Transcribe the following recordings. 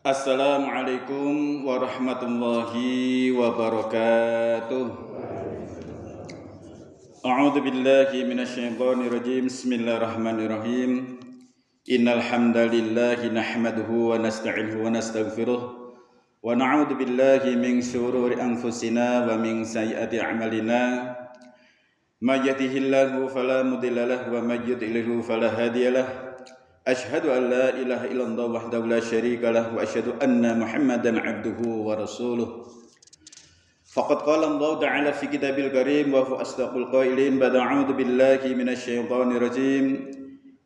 Assalamualaikum warahmatullahi wabarakatuh. A'udzu billahi minasyaitonir rajim. Bismillahirrahmanirrahim. Innal hamdalillahi nahmaduhu wa nasta'inuhu wa nastaghfiruh wa na'udzu billahi min shururi anfusina wa min sayyiati a'malina. May yahdihillahu fala mudilla lahu wa may yudlilhu fala hadiyalah. Asyhadu an la ilaha illallah wahdahu la syarika lah wa asyhadu anna Muhammadan abduhu wa rasuluh. Faqad qala Allah ta'ala fi kitabil karim wa huwa asdaqul qailin ba'da a'udzu billahi minasyaitonir rajim.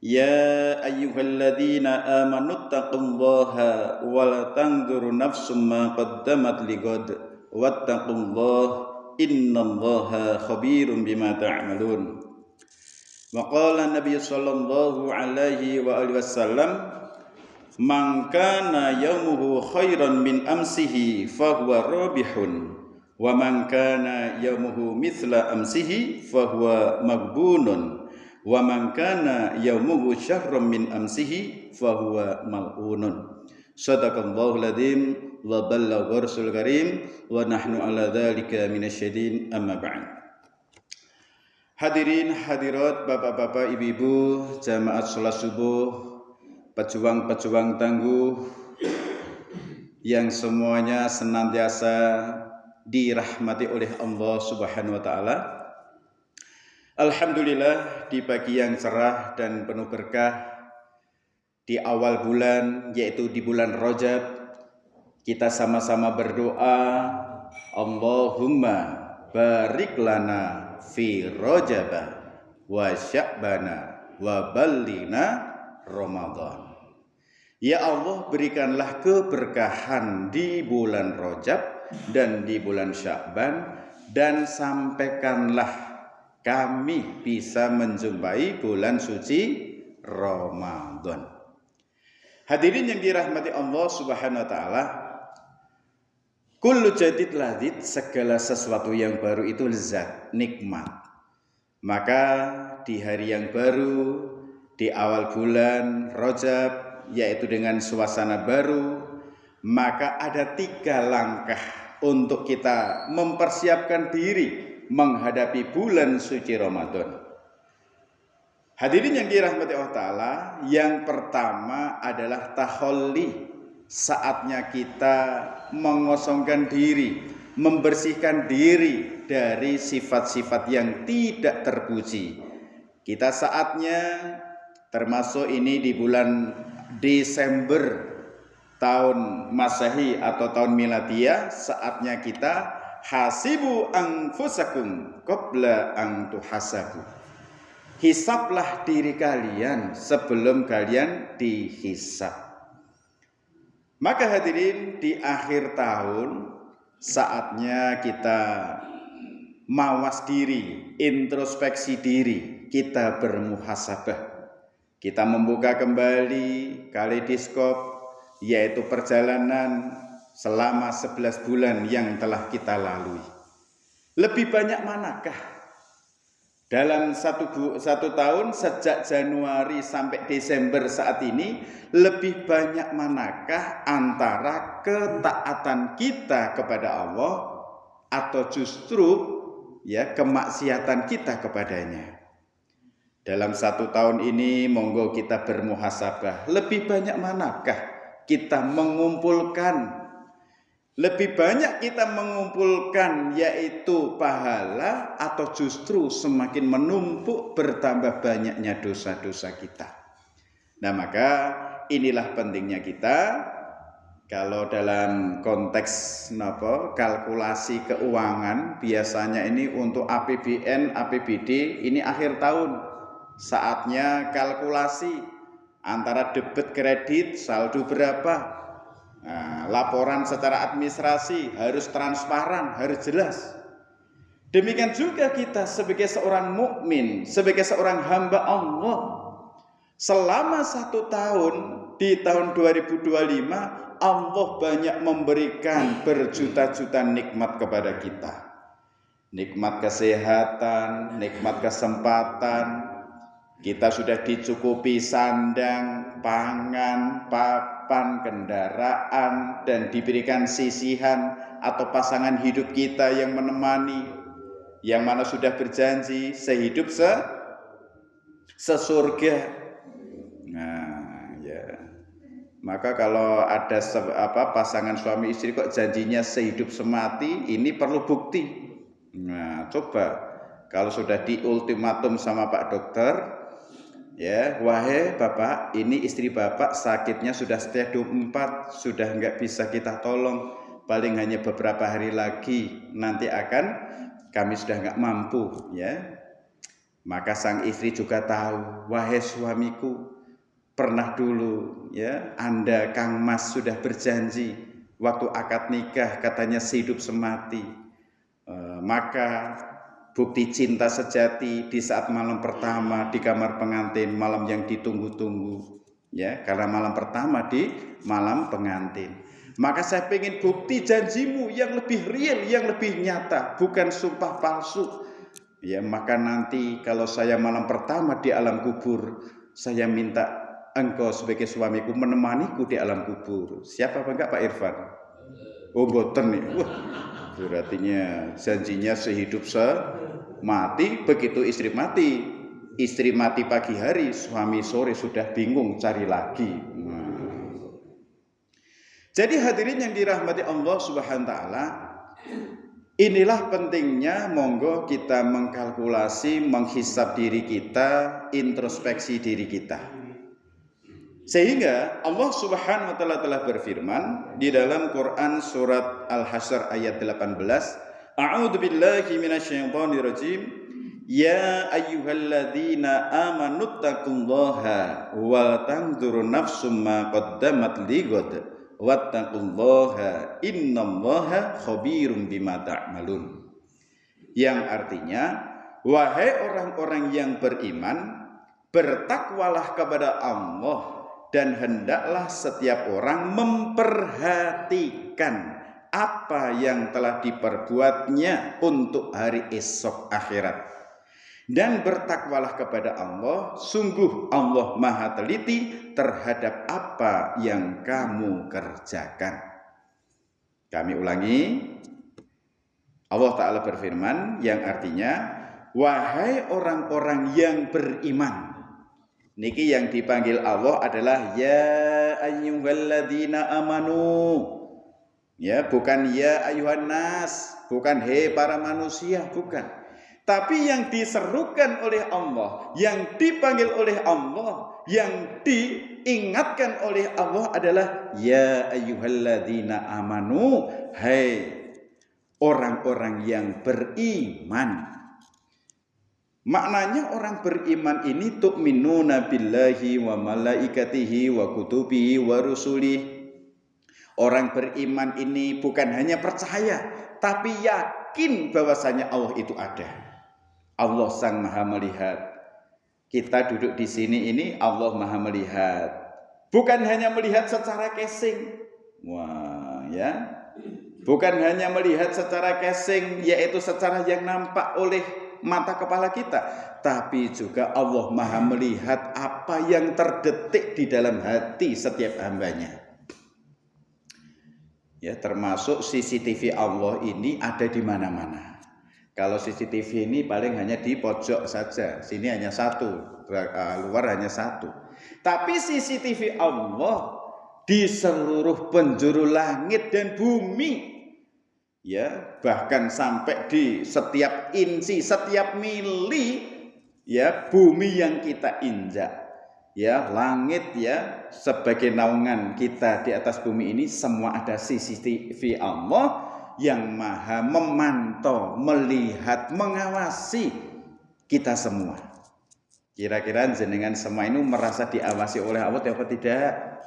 Ya ayyuhalladzina amanu taqullaha wa la tanzur nafsum ma qaddamat lighad wattaqullaha innallaha khabirum bima ta'malun. Wa qala Nabi sallallahu alaihi wa alihi wasallam, man kana yaumuhu khairan min amsihi fahuwa rabihun wa man kana yaumuhu mithla amsihi fahuwa maghbunun wa man kana yaumuhu syarran min amsihi fahuwa mal'unun. Shadaqallahul adzim wa ballagha rasul karim wa nahnu ala dzalika minasyahidin amma ba'd. Hadirin hadirat, bapak-bapak, ibu-ibu, jamaah sholat subuh, pejuang-pejuang tangguh yang semuanya senantiasa dirahmati oleh Allah Subhanahu wa taala. Alhamdulillah, di pagi yang cerah dan penuh berkah di awal bulan, yaitu di bulan Rajab, kita sama-sama berdoa, Allahumma barik lana fi Rajaba wa Sya'bana wa ballina Ramadan. Ya Allah, berikanlah keberkahan di bulan Rajab dan di bulan Sya'ban, dan sampaikanlah kami bisa menjumpai bulan suci Ramadan. Hadirin yang dirahmati Allah Subhanahu wa taala, kullu jadid ladzid, segala sesuatu yang baru itu lezat, nikmat. Maka di hari yang baru, di awal bulan Rajab, yaitu dengan suasana baru, maka ada 3 langkah untuk kita mempersiapkan diri menghadapi bulan suci Ramadan. Hadirin yang dirahmati Allah Ta'ala, yang pertama adalah taholli. Saatnya kita mengosongkan diri, membersihkan diri dari sifat-sifat yang tidak terpuji. Kita saatnya, termasuk ini di bulan Desember tahun Masehi atau tahun Miladiyah, saatnya kita hasibu anfusakum qabla an tuhasabu. Hisablah diri kalian sebelum kalian dihisab. Maka hadirin, di akhir tahun saatnya kita mawas diri, introspeksi diri, kita bermuhasabah. Kita membuka kembali kaleidoskop, yaitu perjalanan selama 11 bulan yang telah kita lalui. Lebih banyak manakah dalam satu tahun, sejak Januari sampai Desember saat ini, lebih banyak manakah antara ketaatan kita kepada Allah atau justru kemaksiatan kita kepadanya? Dalam 1 tahun ini, monggo kita bermuhasabah. Lebih banyak manakah kita mengumpulkan? Lebih banyak kita mengumpulkan yaitu pahala, atau justru semakin menumpuk bertambah banyaknya dosa-dosa kita. Nah, maka inilah pentingnya kita kalau dalam konteks kalkulasi keuangan, biasanya ini untuk APBN, APBD, ini akhir tahun. Saatnya kalkulasi antara debit kredit, saldo berapa. Nah, laporan secara administrasi harus transparan, harus jelas. Demikian juga kita sebagai seorang mukmin, sebagai seorang hamba Allah, selama 1 tahun, di tahun 2025, Allah banyak memberikan berjuta-juta nikmat kepada kita. Nikmat kesehatan, nikmat kesempatan, Kita sudah dicukupi sandang, pangan, papan, kendaraan, dan diberikan sisihan atau pasangan hidup kita yang menemani, yang mana sudah berjanji sehidup sesurga. Nah, ya. Maka kalau ada pasangan suami istri kok janjinya sehidup semati, ini perlu bukti. Nah, coba kalau sudah di ultimatum sama Pak Dokter, ya, wahai Bapak, ini istri Bapak sakitnya sudah stadium 4, sudah nggak bisa kita tolong, paling hanya beberapa hari lagi, nanti kami sudah nggak mampu, ya. Maka sang istri juga tahu, wahai suamiku, pernah dulu, ya, Anda Kang Mas sudah berjanji waktu akad nikah katanya sehidup semati, maka bukti cinta sejati di saat malam pertama di kamar pengantin, malam yang ditunggu-tunggu, ya, karena malam pertama di malam pengantin. Maka saya pengen bukti janjimu yang lebih real, yang lebih nyata, bukan sumpah palsu. Ya, maka nanti kalau saya malam pertama di alam kubur, saya minta engkau sebagai suamiku menemaniku di alam kubur. Siapa apa enggak Pak Irfan? Oh, boten nih. Wah, berartinya janjinya sehidup semati. Begitu istri mati pagi hari, suami sore sudah bingung cari lagi. Jadi hadirin yang dirahmati Allah Subhanahu wa taala, inilah pentingnya monggo kita mengkalkulasi, menghisap diri kita, introspeksi diri kita. Sehingga Allah Subhanahu wa taala telah berfirman di dalam Quran surat Al-Hasyr ayat 18, A'udzu billahi minasyaitonir rajim. Ya ayyuhalladzina amanu taqullaha wal tanzur nafsum ma qaddamat lighad wattaqullaha innallaha khabirum bima ta'malun. Yang artinya, wahai orang-orang yang beriman, bertakwalah kepada Allah dan hendaklah setiap orang memperhatikan apa yang telah diperbuatnya untuk hari esok akhirat. Dan bertakwalah kepada Allah, sungguh Allah maha teliti terhadap apa yang kamu kerjakan. Kami ulangi, Allah Ta'ala berfirman yang artinya, wahai orang-orang yang beriman. Niki yang dipanggil Allah adalah ya ayyuhalladzina amanu. Ya, bukan ya ayyuhan nas, bukan hei para manusia, bukan. Tapi yang diserukan oleh Allah, yang dipanggil oleh Allah, yang diingatkan oleh Allah adalah ya ayyuhalladzina amanu, hai orang-orang yang beriman. Maknanya orang beriman ini tu'minuna billahi wa malaikatihi wa kutubihi wa rusulih. Orang beriman ini bukan hanya percaya, tapi yakin bahwasanya Allah itu ada. Allah sang maha melihat. Kita duduk di sini ini Allah maha melihat. Bukan hanya melihat secara casing. Wah, ya. Bukan hanya melihat secara casing, yaitu secara yang nampak oleh mata kepala kita, tapi juga Allah maha melihat apa yang terdetik di dalam hati setiap hambanya. Ya, termasuk CCTV Allah ini ada di mana-mana. Kalau CCTV ini paling hanya di pojok saja, sini hanya satu, luar hanya satu. Tapi CCTV Allah di seluruh penjuru langit dan bumi, ya, bahkan sampai di setiap inci, setiap mili, ya, bumi yang kita injak, ya, langit, ya, sebagai naungan kita di atas bumi ini, semua ada CCTV Allah yang maha memantau, melihat, mengawasi kita semua. Kira-kira jenengan semua ini merasa diawasi oleh Allah atau tidak?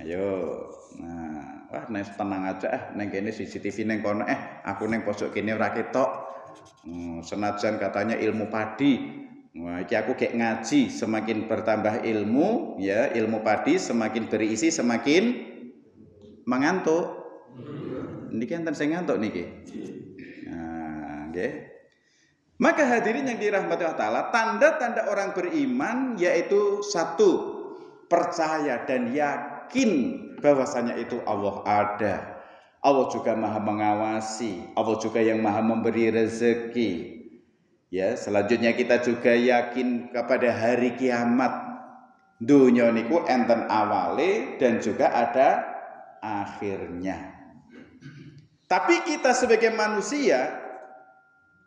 Ayo, nah, wah, neng tenang aja, neng kene CCTV neng kono, aku neng pojok kene ora ketok. Senajan katanya ilmu padi. Wah, iki aku kayak ngaji, semakin bertambah ilmu, ya, ilmu padi semakin berisi, semakin mengantuk. Niki enten sing ngantuk niki. Nah, nggih. Maka hadirin yang dirahmati Allah Ta'ala, tanda-tanda orang beriman yaitu satu, percaya dan yakin bahwasanya itu Allah ada. Allah juga maha mengawasi, Allah juga yang maha memberi rezeki. Ya, selanjutnya kita juga yakin kepada hari kiamat. Dunia niku enten awale dan juga ada akhirnya. Tapi kita sebagai manusia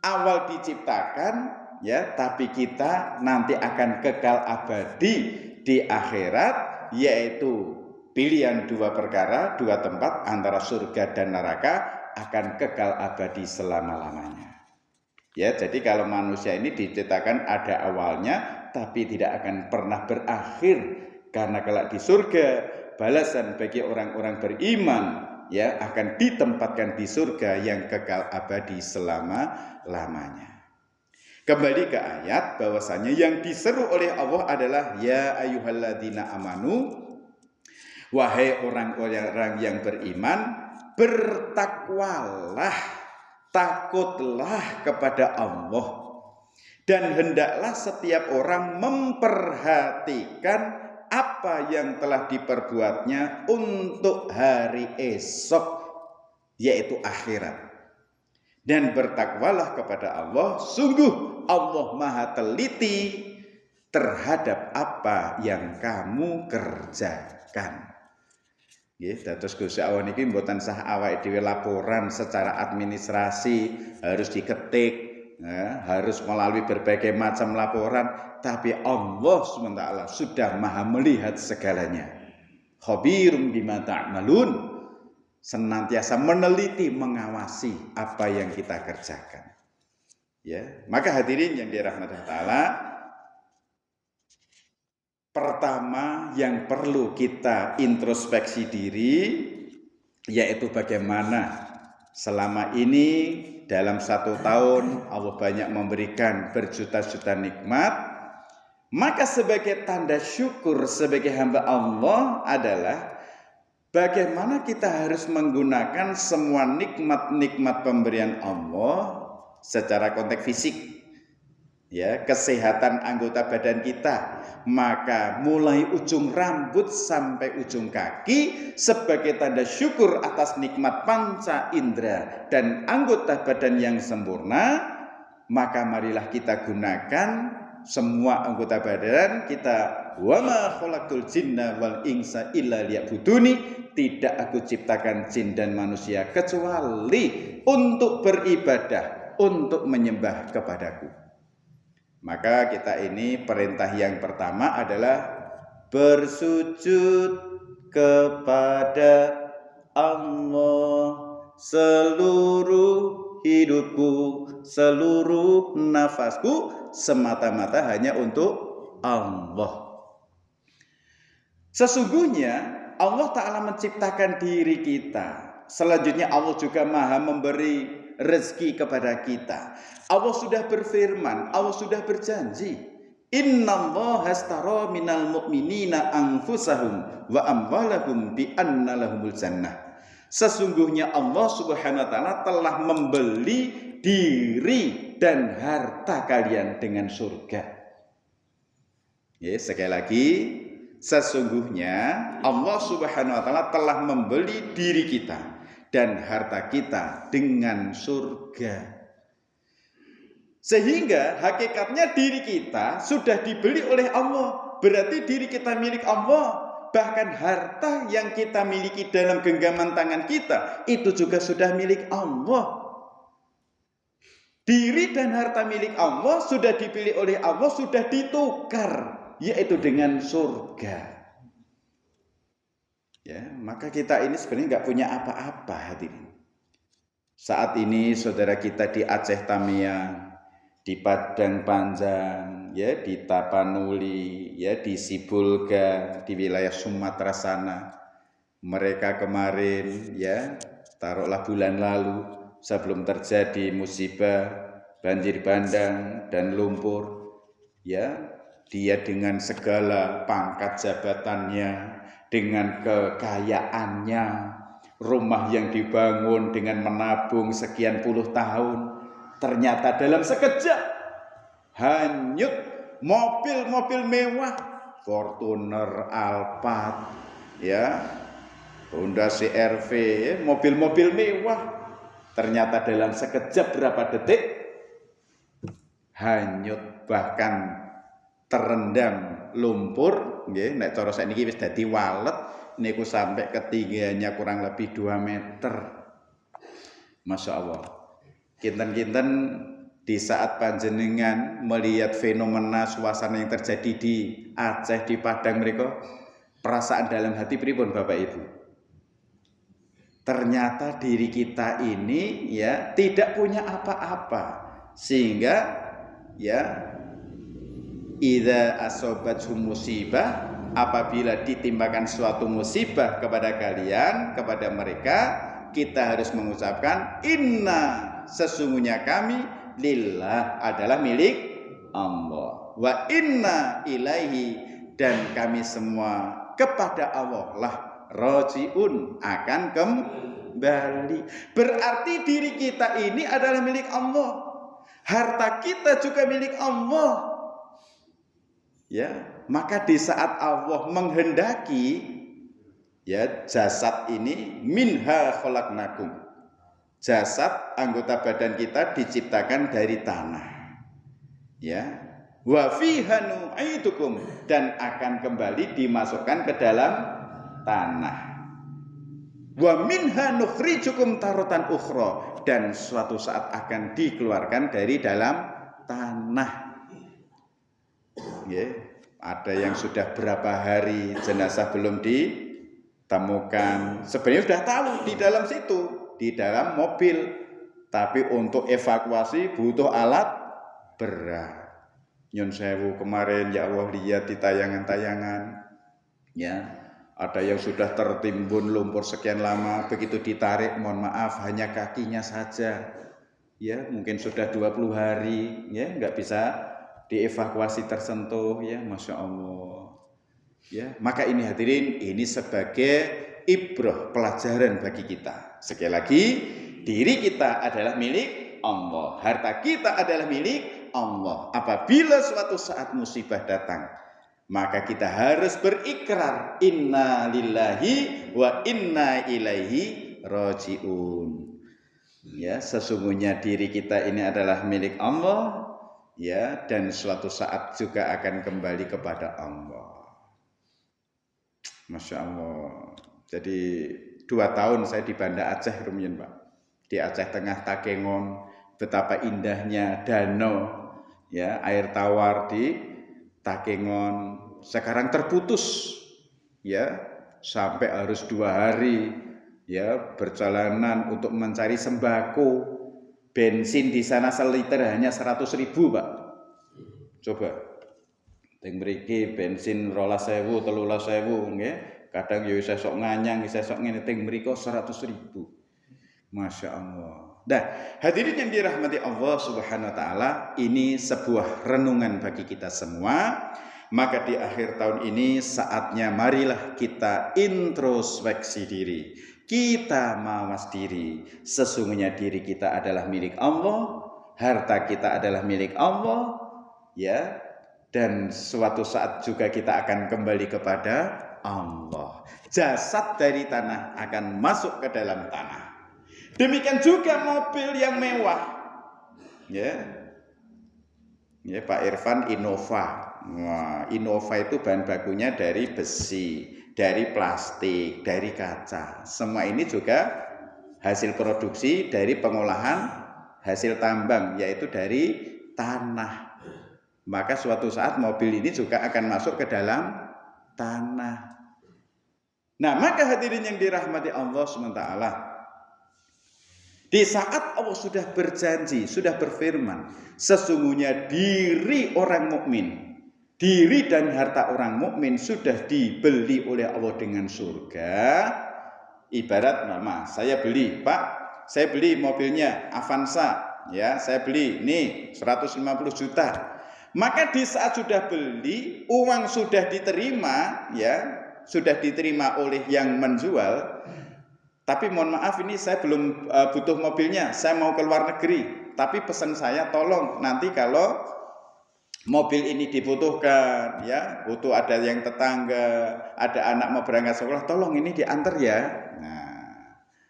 awal diciptakan, ya, tapi kita nanti akan kekal abadi di akhirat, yaitu pilihan dua perkara, dua tempat antara surga dan neraka akan kekal abadi selama-lamanya. Ya, jadi kalau manusia ini diciptakan ada awalnya, tapi tidak akan pernah berakhir, karena kelak di surga balasan bagi orang-orang beriman, ya, akan ditempatkan di surga yang kekal abadi selama-lamanya. Kembali ke ayat bahwasanya yang diseru oleh Allah adalah ya ayyuhalladzina amanu, wahai orang-orang yang beriman, bertakwalah, takutlah kepada Allah, dan hendaklah setiap orang memperhatikan apa yang telah diperbuatnya untuk hari esok, yaitu akhirat. Dan bertakwalah kepada Allah, sungguh Allah maha teliti terhadap apa yang kamu kerjakan. Dados Gusti Allah niki mboten sah awake dhewe laporan secara administrasi harus diketik, ya, harus melalui berbagai macam laporan, tapi Allah SWT sudah maha melihat segalanya. Khabirum bima ta'malun, senantiasa meneliti, mengawasi apa yang kita kerjakan. Ya, maka hadirin yang dirahmati Allah, pertama yang perlu kita introspeksi diri yaitu bagaimana selama ini dalam 1 tahun Allah banyak memberikan berjuta-juta nikmat. Maka sebagai tanda syukur sebagai hamba Allah adalah bagaimana kita harus menggunakan semua nikmat-nikmat pemberian Allah secara konteks fisik. Ya, kesehatan anggota badan kita, maka mulai ujung rambut sampai ujung kaki sebagai tanda syukur atas nikmat panca indera dan anggota badan yang sempurna, maka marilah kita gunakan semua anggota badan kita. Wa ma khalaqtul jinna wal insa illa liya'buduni, tidak aku ciptakan jin dan manusia kecuali untuk beribadah, untuk menyembah kepadaku. Maka kita ini perintah yang pertama adalah bersujud kepada Allah seluruh hidupku, seluruh nafasku, semata-mata hanya untuk Allah. Sesungguhnya Allah Ta'ala menciptakan diri kita. Selanjutnya Allah juga maha memberi rezeki kepada kita. Allah sudah berfirman, Allah sudah berjanji, innallaha astara minal mu'minina anfusahum wa amwalahum bi anna lahumul jannah. Sesungguhnya Allah Subhanahu wa taala telah membeli diri dan harta kalian dengan surga. Ya, sekali lagi, sesungguhnya Allah Subhanahu wa taala telah membeli diri kita dan harta kita dengan surga. Sehingga hakikatnya diri kita sudah dibeli oleh Allah. Berarti diri kita milik Allah. Bahkan harta yang kita miliki dalam genggaman tangan kita itu juga sudah milik Allah. Diri dan harta milik Allah sudah dipilih oleh Allah, sudah ditukar, yaitu dengan surga. Ya, maka kita ini sebenarnya nggak punya apa-apa, hadirin. Saat ini saudara kita di Aceh Tamiang, di Padang Panjang, ya, di Tapanuli, ya, di Sibulga, di wilayah Sumatera sana. Mereka kemarin, ya, taruhlah bulan lalu, sebelum terjadi musibah banjir bandang dan lumpur, ya, dia dengan segala pangkat jabatannya, dengan kekayaannya, rumah yang dibangun dengan menabung sekian puluh tahun, Ternyata dalam sekejap hanyut mobil-mobil mewah, Fortuner, Alphard, ya, Honda CR-V, ya, mobil-mobil mewah. Ternyata dalam sekejap berapa detik hanyut, bahkan terendam lumpur, nggih, nek cara sakniki wis dadi walet, niku sampai ketinggiannya kurang lebih 2 meter. Masya Allah. Kinten-kinten di saat panjenengan melihat fenomena suasana yang terjadi di Aceh, di Padang mereka, perasaan dalam hati pripun Bapak Ibu? Ternyata diri kita ini ya tidak punya apa-apa, sehingga ya idza asobathum musibah, apabila ditimpakan suatu musibah kepada kalian, kepada mereka, kita harus mengucapkan inna, sesungguhnya kami lillah, adalah milik Allah, wa inna ilaihi, dan kami semua kepada Allah lah rajiun, akan kembali. Berarti diri kita ini adalah milik Allah, harta kita juga milik Allah. Ya, maka di saat Allah menghendaki, ya, jasad ini minha khalaqnakum, jasad anggota badan kita diciptakan dari tanah, ya, wa fiha nu'idukum, dan akan kembali dimasukkan ke dalam tanah, wa minha nukhrijukum taratan ukhra, dan suatu saat akan dikeluarkan dari dalam tanah. Ya, ada yang sudah berapa hari jenazah belum ditemukan, sebenarnya sudah tahu di dalam situ, di dalam mobil, tapi untuk evakuasi butuh alat berat. Nyun sewu kemarin ya Allah lihat di tayangan-tayangan, ya, ada yang sudah tertimbun lumpur sekian lama, begitu ditarik, mohon maaf, hanya kakinya saja, ya, mungkin sudah 20 hari, ya, nggak bisa dievakuasi, tersentuh, ya, Masya Allah. Ya, maka ini hadirin, ini sebagai ibrah, pelajaran bagi kita. Sekali lagi, diri kita adalah milik Allah, harta kita adalah milik Allah. Apabila suatu saat musibah datang, maka kita harus berikrar inna lillahi wa inna ilaihi rajiun. Ya, sesungguhnya diri kita ini adalah milik Allah, ya, dan suatu saat juga akan kembali kepada Allah. Masya Allah. Jadi 2 tahun saya di Banda Aceh, rumiyin Pak, di Aceh Tengah Takengon, betapa indahnya danau, ya, air tawar di Takengon sekarang terputus, ya, sampai harus 2 hari, ya, perjalanan untuk mencari sembako. Bensin di sana seliter hanya 100.000 Pak. Coba teng mriki bensin 12.000, 13.000 nggih. Kadang yo iso sok nganyang, iso sok ngene, teng mriko 100.000. Masya Allah. Nah, hadirin yang dirahmati Allah Subhanahu wa taala, ini sebuah renungan bagi kita semua. Maka di akhir tahun ini saatnya marilah kita introspeksi diri. Kita mawas diri. Sesungguhnya diri kita adalah milik Allah, harta kita adalah milik Allah, ya. Dan suatu saat juga kita akan kembali kepada Allah. Jasad dari tanah akan masuk ke dalam tanah. Demikian juga mobil yang mewah, ya. Ya, Pak Irfan Innova. Wah, Innova itu bahan bakunya dari besi, dari plastik, dari kaca. Semua ini juga hasil produksi dari pengolahan hasil tambang, yaitu dari tanah. Maka suatu saat mobil ini juga akan masuk ke dalam tanah. Nah, maka hadirin yang dirahmati Allah SWT, di saat Allah sudah berjanji, sudah berfirman, sesungguhnya diri orang mukmin, diri dan harta orang mukmin sudah dibeli oleh Allah dengan surga. Ibarat mama, saya beli, Pak, saya beli mobilnya Avanza, ya, saya beli nih 150 juta. Maka di saat sudah beli, uang sudah diterima, ya, sudah diterima oleh yang menjual. Tapi mohon maaf, ini saya belum butuh mobilnya, saya mau ke luar negeri. tapi pesan saya tolong nanti kalau mobil ini dibutuhkan, ya, butuh ada yang tetangga, ada anak mau berangkat sekolah, tolong ini diantar ya. Nah,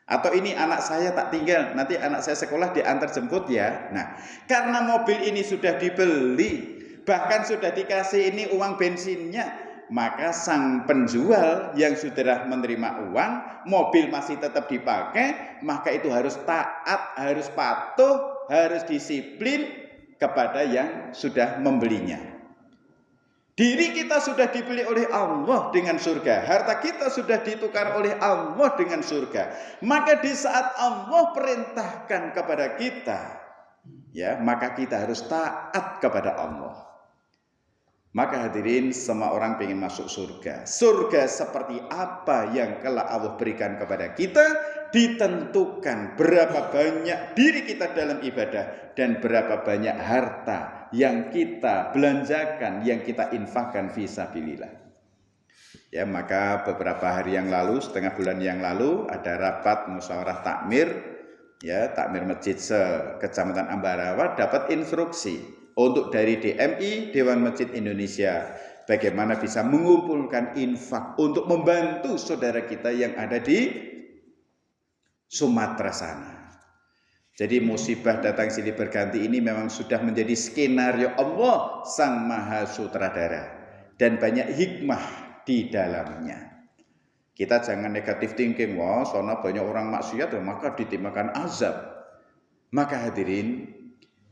atau ini anak saya tak tinggal, nanti anak saya sekolah diantar jemput ya. Nah, karena mobil ini sudah dibeli, bahkan sudah dikasih ini uang bensinnya, maka sang penjual yang sudah menerima uang, mobil masih tetap dipakai, maka itu harus taat, harus patuh, harus disiplin kepada yang sudah membelinya. Diri kita sudah dibeli oleh Allah dengan surga, harta kita sudah ditukar oleh Allah dengan surga. Maka di saat Allah perintahkan kepada kita, ya, maka kita harus taat kepada Allah. Maka hadirin, semua orang ingin masuk surga. Surga seperti apa yang kelak Allah berikan kepada kita, ditentukan berapa banyak diri kita dalam ibadah dan berapa banyak harta yang kita belanjakan, yang kita infakkan fisabilillah. Ya, maka beberapa hari yang lalu, setengah bulan yang lalu, ada rapat musyawarah takmir, ya, takmir masjid Kecamatan Ambarawa dapat instruksi untuk dari DMI, Dewan Masjid Indonesia, bagaimana bisa mengumpulkan infak untuk membantu saudara kita yang ada di Sumatera sana. Jadi musibah datang silih berganti ini memang sudah menjadi skenario Allah Sang Maha Sutradara dan banyak hikmah di dalamnya. Kita jangan negatif thinking, wah, soalnya banyak orang maksiat maka ditimpakan azab. Maka hadirin,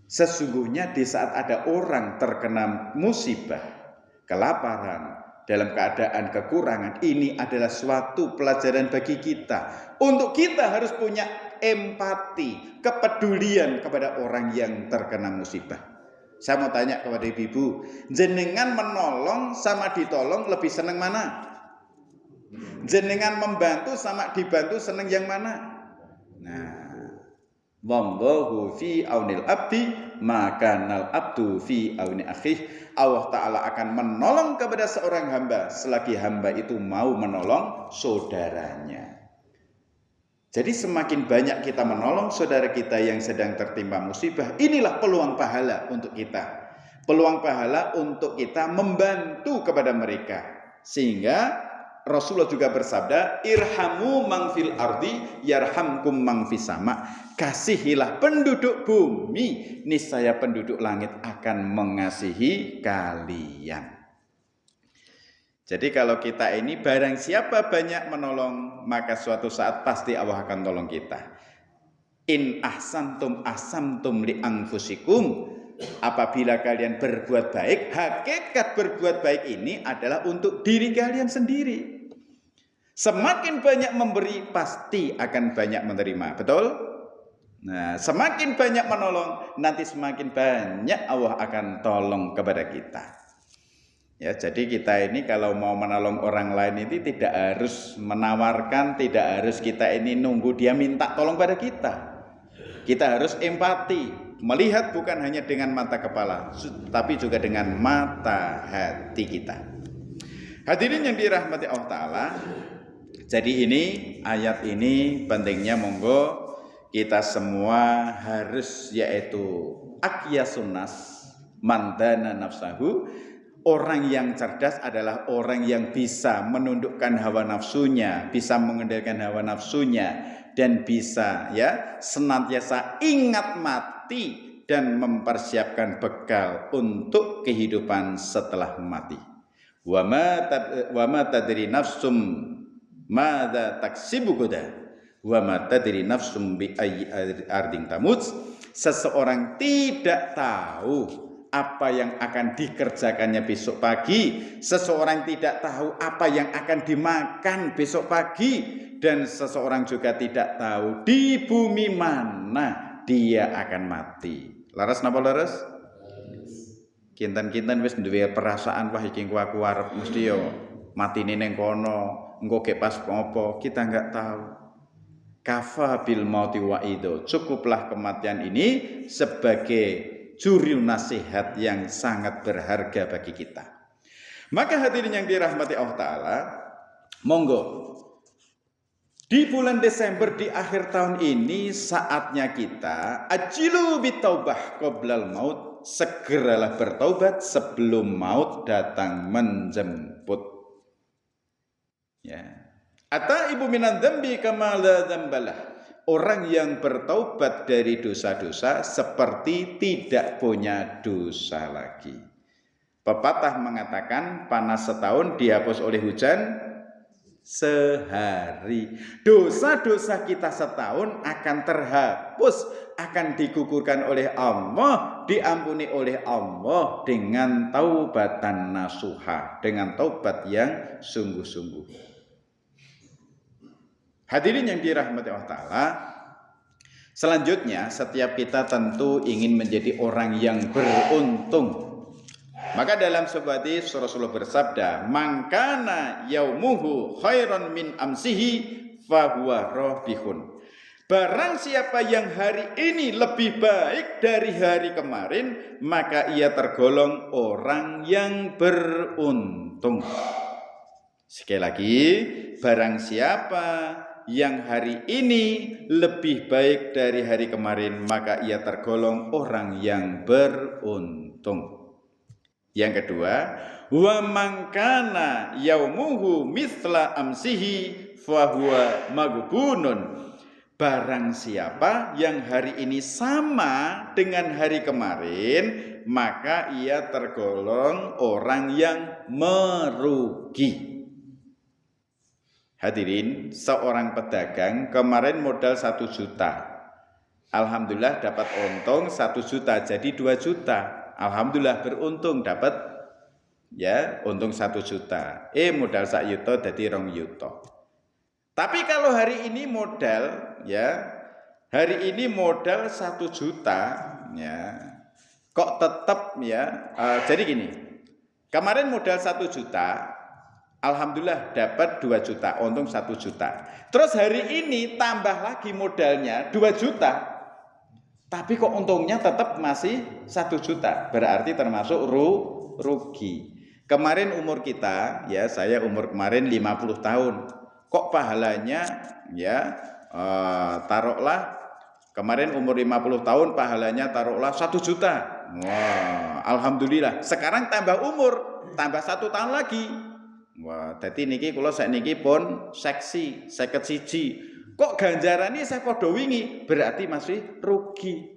sesungguhnya di saat ada orang terkena musibah, kelaparan, dalam keadaan kekurangan, ini adalah suatu pelajaran bagi kita. Untuk kita harus punya empati, kepedulian kepada orang yang terkena musibah. Saya mau tanya kepada ibu-ibu, jenengan menolong sama ditolong lebih senang mana? Jenengan membantu sama dibantu senang yang mana? Nah, wallahu fi aunil abdi maka nal abdu fi auni akhih. Allah Ta'ala akan menolong kepada seorang hamba selagi hamba itu mau menolong saudaranya. Jadi semakin banyak kita menolong saudara kita yang sedang tertimpa musibah, inilah peluang pahala untuk kita. Peluang pahala untuk kita membantu kepada mereka. Sehingga Rasulullah juga bersabda, irhamu man fil ardi yarhamkum man fis sama. Kasihilah penduduk bumi, niscaya penduduk langit akan mengasihi kalian. Jadi kalau kita ini barang siapa banyak menolong, maka suatu saat pasti Allah akan tolong kita. In ahsantum ahsamtum li anfusikum. Apabila kalian berbuat baik, hakikat berbuat baik ini adalah untuk diri kalian sendiri. Semakin banyak memberi, pasti akan banyak menerima. Betul? Nah, semakin banyak menolong, nanti semakin banyak Allah akan tolong kepada kita. Ya, jadi kita ini kalau mau menolong orang lain ini tidak harus menawarkan, tidak harus kita ini nunggu dia minta tolong pada kita. Kita harus empati. Melihat bukan hanya dengan mata kepala, tapi juga dengan mata hati kita. Hadirin yang dirahmati Allah Ta'ala, jadi ini, ayat ini pentingnya monggo kita semua harus, yaitu aqyasun nas mandana nafsahu. Orang yang cerdas adalah orang yang bisa menundukkan hawa nafsunya, bisa mengendalikan hawa nafsunya, dan bisa, ya, senantiasa ingat mati dan mempersiapkan bekal untuk kehidupan setelah mati. Wa ma tadri nafsum madza taksibu ghadan wa ma tadri nafsum bi ayyi ardin tamut. Seseorang tidak tahu apa yang akan dikerjakannya besok pagi. Seseorang tidak tahu apa yang akan dimakan besok pagi. Dan seseorang juga tidak tahu di bumi mana dia akan mati. Laras napa laras? Kinten-kinten wis duwe perasaan wah iki aku arep mesti yo matine ning kono, engko gek pas apa, kita enggak tahu. Kafa bil mauti wa'ido. Cukuplah kematian ini sebagai juru nasihat yang sangat berharga bagi kita. Maka hadirin yang dirahmati Allah Ta'ala, monggo Di bulan Desember di akhir tahun ini saatnya kita ajilu bitaubah qoblal maut, segeralah bertaubat sebelum maut datang menjemput. Ya. Ata ibu minan dzambi kama la dzambalah. Orang yang bertaubat dari dosa-dosa seperti tidak punya dosa lagi. Pepatah mengatakan panas setahun dihapus oleh hujan sehari. Dosa-dosa kita setahun akan terhapus, akan digugurkan oleh Allah, diampuni oleh Allah dengan taubatan nasuha, dengan taubat yang sungguh-sungguh. Hadirin yang dirahmati Allah Ta'ala, selanjutnya setiap kita tentu ingin menjadi orang yang beruntung. Maka dalam sebuah hadis Rasulullah bersabda, "Mangkana yaumuhu khairan min amsihi fahuwa rabihun." Barang siapa yang hari ini lebih baik dari hari kemarin, maka ia tergolong orang yang beruntung. Sekali lagi, barang siapa yang hari ini lebih baik dari hari kemarin, maka ia tergolong orang yang beruntung. Yang kedua, wa mangkana yaumuhu mithla amsihi fahuwa maghbunun. Barang siapa yang hari ini sama dengan hari kemarin, maka ia tergolong orang yang merugi. Hadirin, seorang pedagang kemarin modal 1 juta. Alhamdulillah dapat untung 1 juta, jadi 2 juta. Alhamdulillah beruntung dapat ya untung 1 juta. Modal 1 yuto jadi 2 yuto. Tapi kalau hari ini modal ya, hari ini modal 1 juta ya, kok tetap ya jadi gini. Kemarin modal 1 juta, alhamdulillah dapat 2 juta, untung 1 juta. Terus hari ini tambah lagi modalnya 2 juta. Tapi kok untungnya tetap masih 1 juta, berarti termasuk rugi. Kemarin umur kita, ya saya umur kemarin 50 tahun. Kok pahalanya ya taruhlah kemarin umur 50 tahun pahalanya taruhlah 1 juta. Wah, alhamdulillah. Sekarang tambah umur, tambah 1 tahun lagi. Wah, dadi niki kula sakniki pun seksi 51. Kok ganjarane saya padha wingi, berarti masih rugi.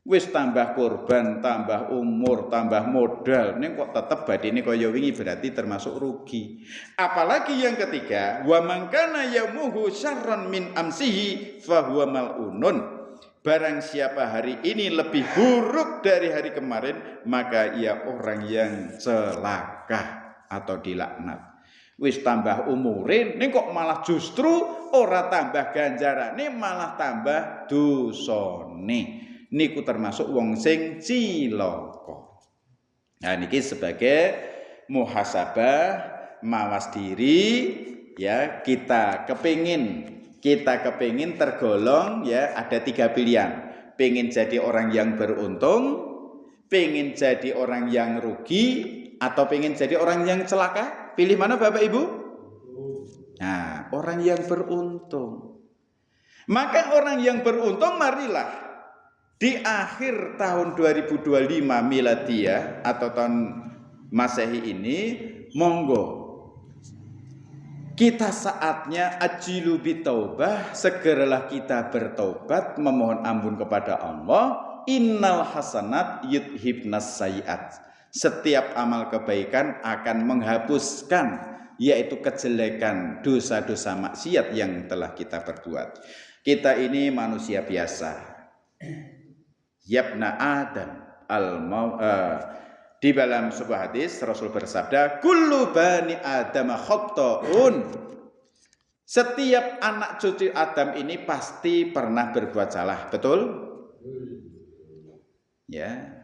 Wis tambah korban, tambah umur, tambah modal, ning kok tetep badine kaya wingi, berarti termasuk rugi. Apalagi yang ketiga, wa mangkana yaumuhu syarran min amsihi fahuwa mal'unun. Barang siapa hari ini lebih buruk dari hari kemarin, maka ia orang yang celaka atau dilaknat. Wis tambah umurin, ning kok malah justru ora tambah ganjarane, malah tambah dosane. Niku termasuk wong sing cilaka. Nah niki sebagai muhasabah, mawas diri ya, kita kepingin tergolong ya, ada 3 pilihan. Pengen jadi orang yang beruntung, pengen jadi orang yang rugi, atau pengen jadi orang yang celaka. Pilih mana Bapak Ibu? Nah, orang yang beruntung. Maka orang yang beruntung marilah di akhir tahun 2025 Miladiyah atau tahun Masehi ini, monggo kita saatnya ajilu bitaubah, segeralah kita bertaubat memohon ampun kepada Allah. Innal hasanat yudhibnas sayiat. Setiap amal kebaikan akan menghapuskan, yaitu kejelekan, dosa-dosa maksiat yang telah kita perbuat. Kita ini manusia biasa. Yabna Adam di dalam sebuah hadis Rasul bersabda, kullu bani Adam khata'un. Setiap anak cucu Adam ini pasti pernah berbuat salah, betul? Ya.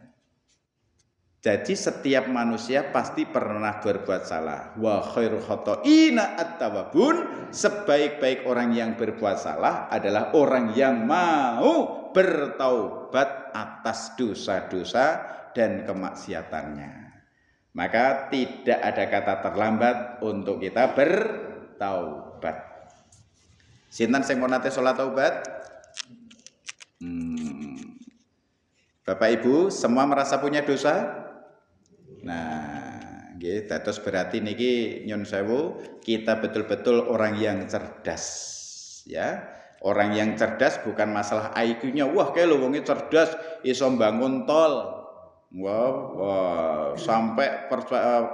Jadi setiap manusia pasti pernah berbuat salah. Wa khairu khata'ina at-tawwabun. Sebaik-baik orang yang berbuat salah adalah orang yang mau bertaubat atas dosa-dosa dan kemaksiatannya. Maka tidak ada kata terlambat untuk kita bertaubat. Sinten sing pun nate salat taubat? Bapak Ibu semua merasa punya dosa? Nah, nggih, dados berarti niki nyun sewu, kita betul-betul orang yang cerdas, ya. Orang yang cerdas bukan masalah IQ-nya. Wah, kayak lho wonge cerdas iso bangun tol. Wah, sampai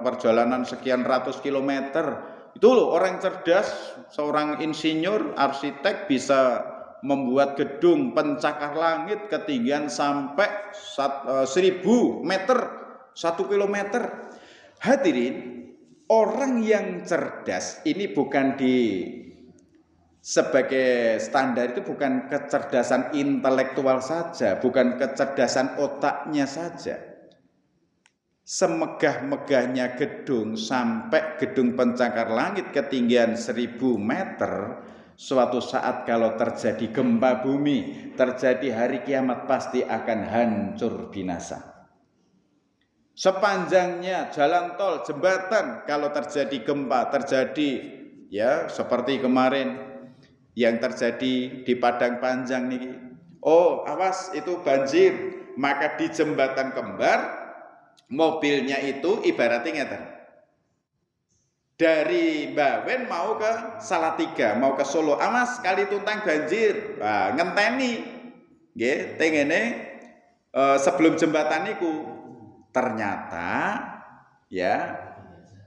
perjalanan sekian ratus kilometer. Itu loh orang cerdas, seorang insinyur, arsitek bisa membuat gedung pencakar langit ketinggian sampai 1000 meter, 1 kilometer. Hadirin, orang yang cerdas ini bukan sebagai standar itu bukan kecerdasan intelektual saja, bukan kecerdasan otaknya saja. Semegah-megahnya gedung sampai gedung pencakar langit ketinggian 1000 meter, suatu saat kalau terjadi gempa bumi, terjadi hari kiamat pasti akan hancur binasa. Sepanjangnya jalan tol, jembatan, kalau terjadi gempa, terjadi ya seperti kemarin yang terjadi di Padang Panjang nih. Oh, awas itu banjir. Maka di jembatan kembar mobilnya itu ibaratnya ngeten. Dari Bawen mau ke Salatiga, mau ke Solo, awas kali tuntang banjir. Nah, ngenteni. Nggih, tengene sebelum jembatan niku ternyata ya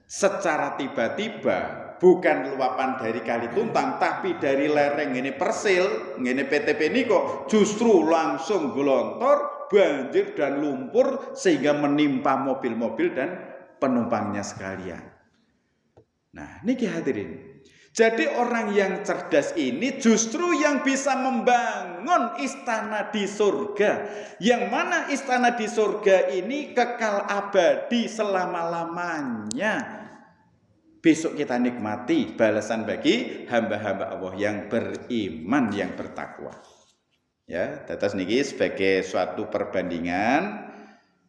secara tiba-tiba bukan luapan dari Kali Tuntang tapi dari lereng ini Persil, ngene PTP niko justru langsung gelontor, banjir dan lumpur sehingga menimpa mobil-mobil dan penumpangnya sekalian. Nah, niki hadirin. Jadi orang yang cerdas ini justru yang bisa membangun istana di surga. Yang mana istana di surga ini kekal abadi selama-lamanya. Besok kita nikmati balasan bagi hamba-hamba Allah yang beriman, yang bertakwa. Ya, dados niki sebagai suatu perbandingan,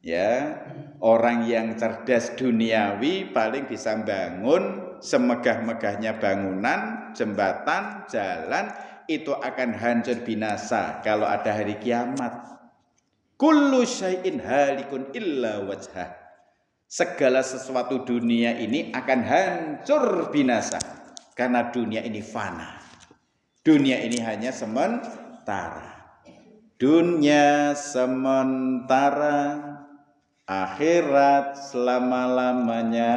ya, orang yang cerdas duniawi paling bisa bangun semegah-megahnya bangunan, jembatan, jalan itu akan hancur binasa kalau ada hari kiamat. Kullu syai'in halikun illa wajhah. Segala sesuatu dunia ini akan hancur binasa karena dunia ini fana. Dunia ini hanya sementara. Dunia sementara, akhirat selama-lamanya.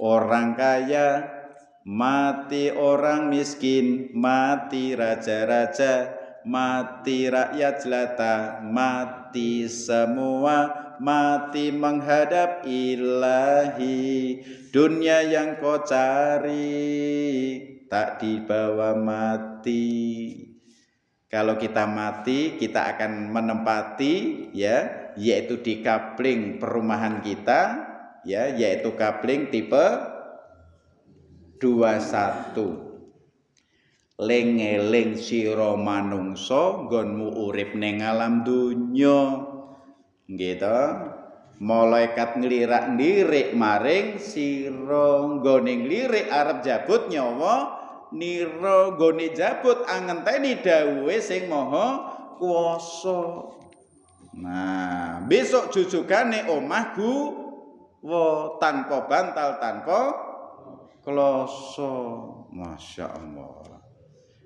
Orang kaya mati, orang miskin mati, raja-raja mati, rakyat jelata mati, semua mati menghadap ilahi. Dunia yang kau cari tak dibawa mati. Kalau kita mati, kita akan menempati, ya, yaitu di kapling perumahan kita, ya, yaitu kapling tipe 21. Lengeling sira manungsa nggonmu urip ning alam donya. Gitu. Malaikat nglirak-lirik maring sira, nggone nglirik arep jabut nyawa nira, nggone jabut angenteni dawuhe sing maha kuwasa. Nah, besok jujugane omahku tanpa bantal, tanpa kloso. Masya Allah.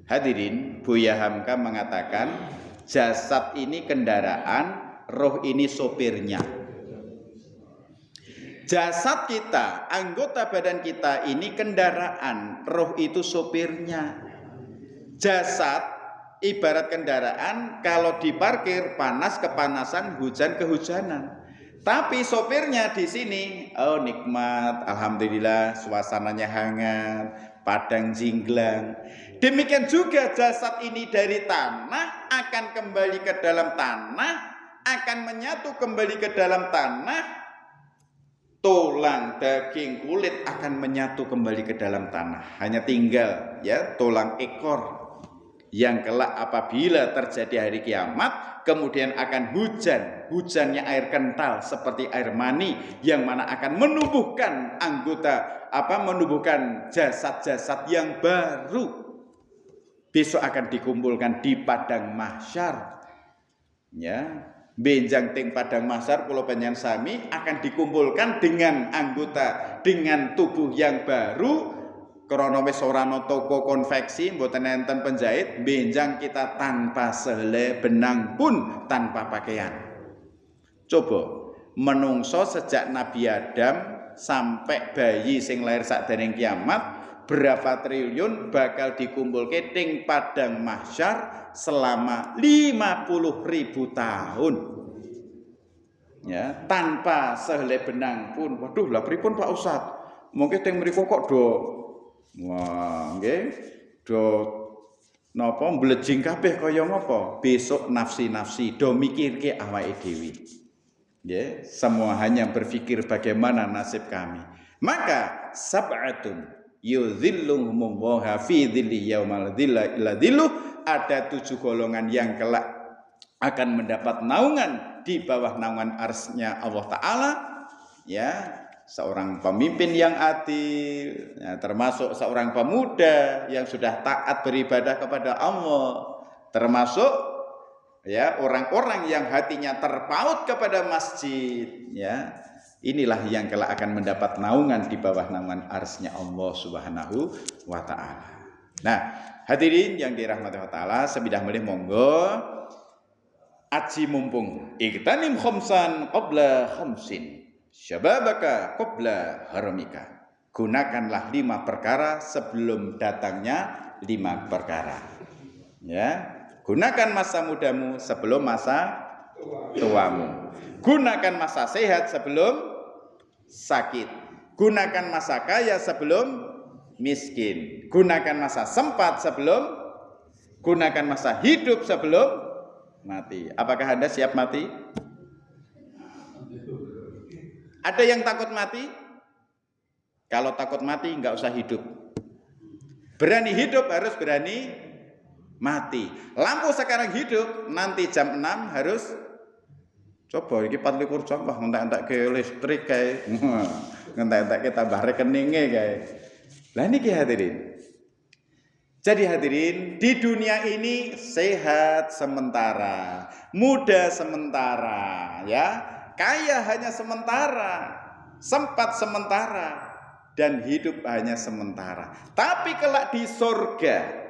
Hadirin, Buya Hamka mengatakan jasad ini kendaraan, roh ini sopirnya. Jasad kita, anggota badan kita ini kendaraan, roh itu sopirnya. Jasad ibarat kendaraan, kalau diparkir panas kepanasan, hujan kehujanan. Tapi sopirnya di sini, oh nikmat, alhamdulillah, suasananya hangat, padang jinglang. Demikian juga jasad ini dari tanah akan kembali ke dalam tanah, akan menyatu kembali ke dalam tanah. Tulang, daging, kulit akan menyatu kembali ke dalam tanah. Hanya tinggal ya tulang ekor yang kelak apabila terjadi hari kiamat kemudian akan hujan. Hujannya air kental seperti air mani yang mana akan menumbuhkan anggota menumbuhkan jasad-jasad yang baru. besok akan dikumpulkan di padang mahsyar. Ya, benjang ting padang mahsyar kula panjenengan sami akan dikumpulkan dengan anggota dengan tubuh yang baru. Krana wis ora ana toko konveksi, mboten enten penjahit, benjang kita tanpa sehelai benang pun tanpa pakaian. Coba menungso sejak Nabi Adam sampai bayi sing lahir sakdereng kiamat, berapa triliun bakal dikumpulke ting padang mahsyar selama 50.000 tahun. Ya, tanpa sehelai benang pun. Waduh, lah pripun Pak Ustaz? Mungkin teng mriku kok do wah, nggih. Do napa mblejing kabeh kaya ngapa? Besok nafsi-nafsi do mikirke awake dhewe. Nggih, semua hanya berpikir bagaimana nasib kami. Maka sab'atun yudhilluhumullahu fi dhilli yaumal dhilla illa dhilluh, ada 7 golongan yang kelak akan mendapat naungan di bawah naungan arsy-Nya Allah Ta'ala. Ya, seorang pemimpin yang adil, ya, termasuk seorang pemuda yang sudah taat beribadah kepada Allah, termasuk ya orang-orang yang hatinya terpaut kepada masjid. Ya, inilah yang kelak akan mendapat naungan di bawah naungan arsy-Nya Allah Subhanahu wa Ta'ala. Nah, hadirin yang dirahmati Allah Ta'ala, sebidah melih monggo aji mumpung iktanim khamsan qabla khamsin syababaka qabla haramika. Gunakanlah 5 perkara sebelum datangnya 5 perkara. Ya, gunakan masa mudamu sebelum masa tuamu. Gunakan masa sehat sebelum sakit. Gunakan masa kaya sebelum miskin. Gunakan masa sempat sebelum, gunakan masa hidup sebelum mati. Apakah Anda siap mati? Ada yang takut mati? Kalau takut mati nggak usah hidup. Berani hidup harus berani mati. Lampu sekarang hidup, nanti jam 6 harus coba iki 24 jam wah ngentek-entek ke listrik kae. Ngentek-entek ke tambah rekeningnya kae. Lah niki hadirin. Jadi hadirin, di dunia ini sehat sementara, muda sementara, ya, kaya hanya sementara, sempat sementara, dan hidup hanya sementara. Tapi kelak di surga,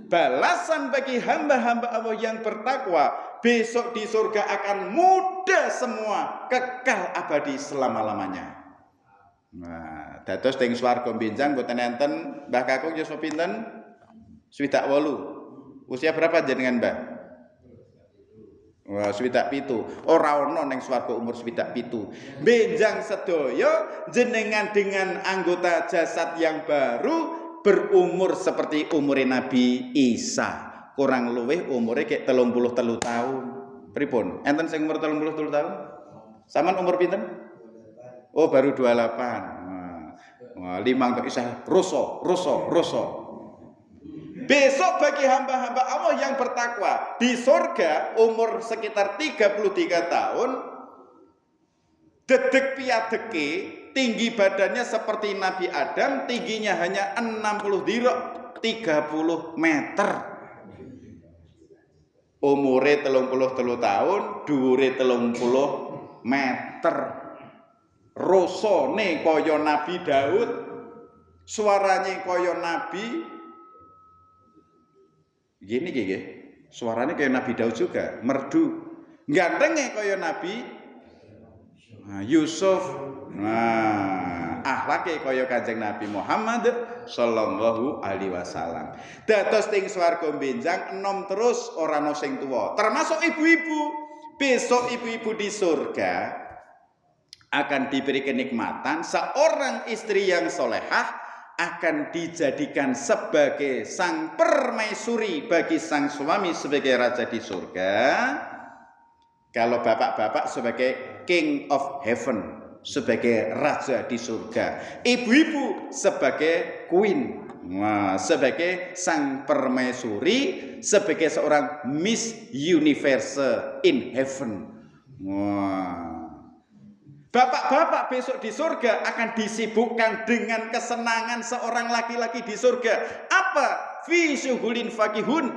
balasan bagi hamba-hamba Allah yang bertakwa, besok di surga akan muda semua, kekal abadi selama-lamanya. Nah, dados teng swarga benjang boten enten Mbah Kakung yuswa pinten? 28. Usia berapa jenengan, Mbah? Wah, 27. Ora ana ning swarga umur 27. Benjang sedaya jenengan dengan anggota jasad yang baru berumur seperti umure Nabi Isa. Kurang luwih umure kek 33 tahun. Pripun? Enten sing umur 33 tahun? Saman umur pinten? Oh, baru 28. Wah, limang kok isih roso. Besok bagi hamba-hamba Allah yang bertakwa di surga umur sekitar 33 tahun, dedek piadeke, tinggi badannya seperti Nabi Adam, tingginya hanya 60 dirok, 30 meter. Umure 33 tahun, dhuwure 30 meter. Rasane kaya Nabi Daud, suaranya kaya Nabi gini, suaranya kayak Nabi Daud juga, merdu. Gantengnya kayak Nabi Yusuf. Nah, akhlake kaya Kanjeng Nabi Muhammad sallallahu alaihi wasallam. Dados teng swarga benjang enom terus ora ana sing tuwa, termasuk ibu-ibu. Besok ibu-ibu di surga akan diberi kenikmatan, seorang istri yang solehah akan dijadikan sebagai sang permaisuri bagi sang suami sebagai raja di surga. Kalau bapak-bapak sebagai king of heaven, sebagai raja di surga. Ibu-ibu sebagai queen, sebagai sang permaisuri, sebagai seorang Miss Universe in heaven. Bapak-bapak besok di surga akan disibukkan dengan kesenangan seorang laki-laki di surga. Apa? fi syughulin fakihun.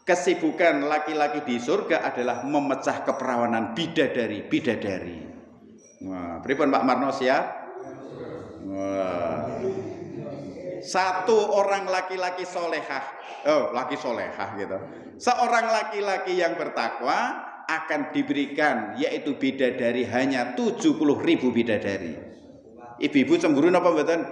Kesibukan laki-laki di surga adalah memecah keperawanan bidadari. Wah, pripun Pak Marno siap? Wah. Satu orang laki-laki solehah, laki solehah gitu. Seorang laki-laki yang bertakwa akan diberikan yaitu bidadari hanya 70.000 bidadari. Ibu-ibu cemburu napa mboten?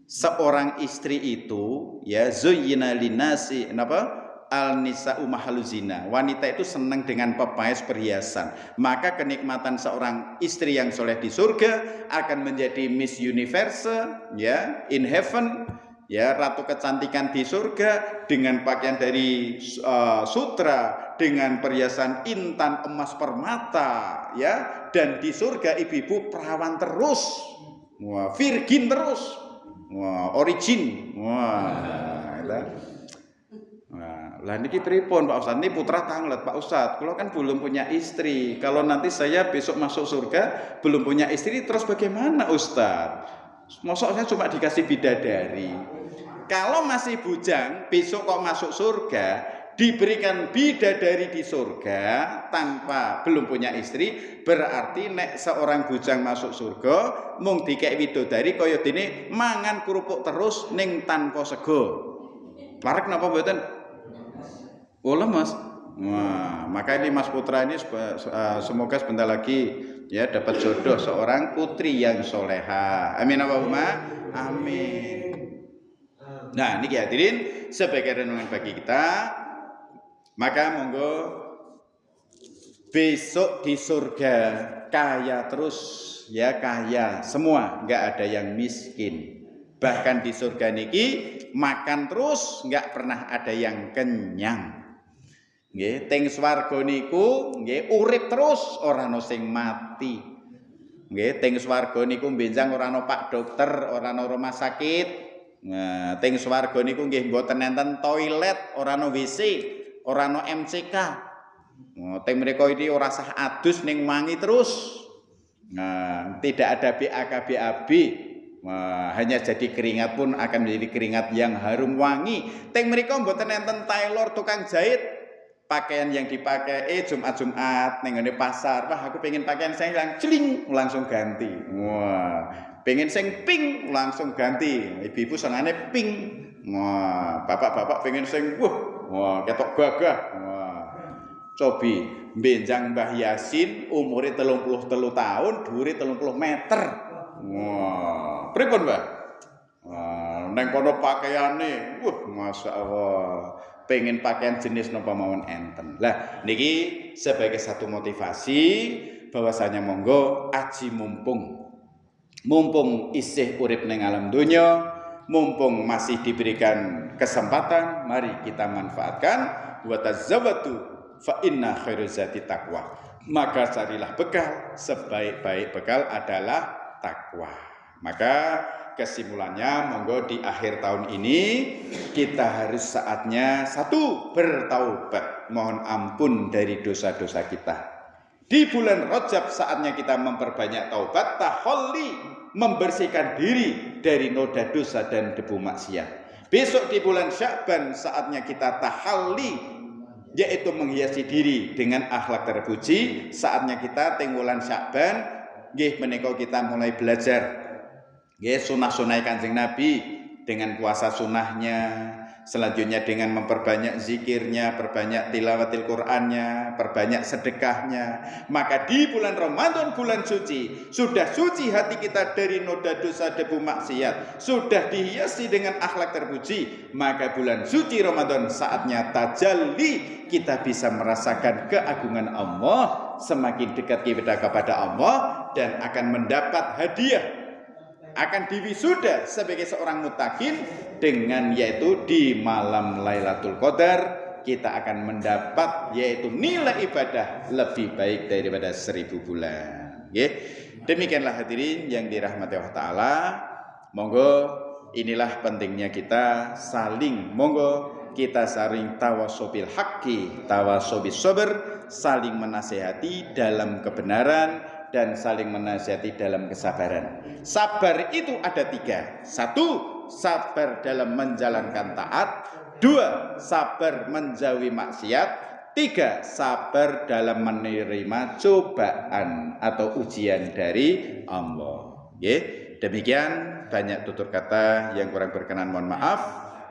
Seorang istri itu ya zuyyina linasi napa al-nisa'u mahalu zina. Wanita itu senang dengan pepaes perhiasan. Maka kenikmatan seorang istri yang soleh di surga akan menjadi Miss Universe ya in heaven ya, ratu kecantikan di surga dengan pakaian dari sutra, dengan perhiasan intan emas permata ya, dan di surga ibu-ibu perawan terus. Wah, virgin terus. Wah, origin. Wah, itu. Nah, lah niki pripun Pak Ustadz? Ini putra tanglet Pak Ustadz. Kalau kan belum punya istri. Kalau nanti saya besok masuk surga belum punya istri, terus bagaimana Ustadz? Mosok saya cuma dikasih bidadari. Kalau masih bujang, besok kok masuk surga, diberikan bidadari di surga tanpa belum punya istri, berarti nek seorang bujang masuk surga mung dikek widodari kaya dene mangan kerupuk terus ning tanpa sego. Larek napa mboten? Oh lemas. Wah, maka ini Mas Putra ini semoga sebentar lagi ya dapat jodoh seorang putri yang soleha. Amin Allahumma amin. Nah, niki hadirin sebagai renungan bagi kita. Maka monggo besok di surga kaya terus ya, kaya semua, enggak ada yang miskin. Bahkan di surga niki makan terus, enggak pernah ada yang kenyang. Nggih, teng swarga niku nggih urip terus, ora ana sing mati. Nggih, teng swarga niku benjang ora ana Pak Dokter, ora ana rumah sakit. Nah, teng swarga niku nggih mboten enten toilet, ora ana WC, ora ana MCK. Nah, teng mriku iki ora sah adus ning wangi terus. Nah, tidak ada BAK-BAB. Nah, hanya jadi keringat pun akan menjadi keringat yang harum wangi. Teng mriku mboten enten tailor tukang jahit. Pakaian yang dipakai Jumat-Jumat ning ngene pasar, wah aku pengen pakaian sing celing langsung ganti. Wah, pengen sing pink langsung ganti. Ibu-ibu senengane pink. Wah, bapak-bapak pengen sing wah ketok gagah. Wah. Cobi benjang Mbah Yasin umure 33 tahun, dhuwure 30 meter. Wah, pripun, Mbah? Wah, neng kono pakaiane, masyaallah. Pengen pakaian jenis napa mawon enten. Lah niki sebagai satu motivasi bahwasanya monggo aji mumpung isih urip ning alam donya, mumpung masih diberikan kesempatan, mari kita manfaatkan. Wa tazawwadu fa inna khairaz zati taqwa. Maka carilah bekal, sebaik-baik bekal adalah takwa. Maka kesimpulannya monggo di akhir tahun ini kita harus saatnya satu, bertaubat, mohon ampun dari dosa-dosa kita. Di bulan Rajab saatnya kita memperbanyak taubat, tahalli, membersihkan diri dari noda dosa dan debu maksiat. Besok di bulan Sya'ban saatnya kita tahalli, yaitu menghiasi diri dengan akhlak terpuji. Saatnya kita tenggulan Sya'ban nggih menika kita mulai belajar sunah-sunah Kanjeng Nabi dengan puasa sunahnya, selanjutnya dengan memperbanyak zikirnya, perbanyak tilawatil Qur'annya, perbanyak sedekahnya. Maka di bulan Ramadan, bulan suci, sudah suci hati kita dari noda dosa debu maksiat, sudah dihiasi dengan akhlak terpuji, maka bulan suci Ramadan saatnya tajalli, kita bisa merasakan keagungan Allah, semakin dekat kita kepada Allah dan akan mendapat hadiah, akan diwisuda sebagai seorang muttaqin dengan yaitu di malam Lailatul Qadar kita akan mendapat yaitu nilai ibadah lebih baik daripada 1000 bulan. Demikianlah hadirin yang dirahmati Allah Ta'ala. Monggo inilah pentingnya kita saling tawasobil haqqi, tawasobil sabr, saling menasihati dalam kebenaran dan saling menasihati dalam kesabaran. Sabar itu ada 3. 1, sabar dalam menjalankan taat. 2, sabar menjauhi maksiat. 3, sabar dalam menerima cobaan atau ujian dari Allah. Demikian, banyak tutur kata yang kurang berkenan, mohon maaf.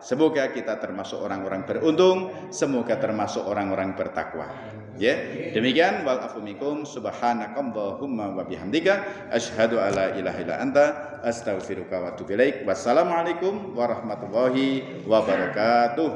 Semoga kita termasuk orang-orang beruntung, semoga termasuk orang-orang bertakwa. Demikian, wal afu minkum, subhanakallahumma wa bihamdika, asyhadu alla ilaha illa anta, astaghfiruka wa atubu ilaik. Wassalamualaikum warahmatullahi wabarakatuh.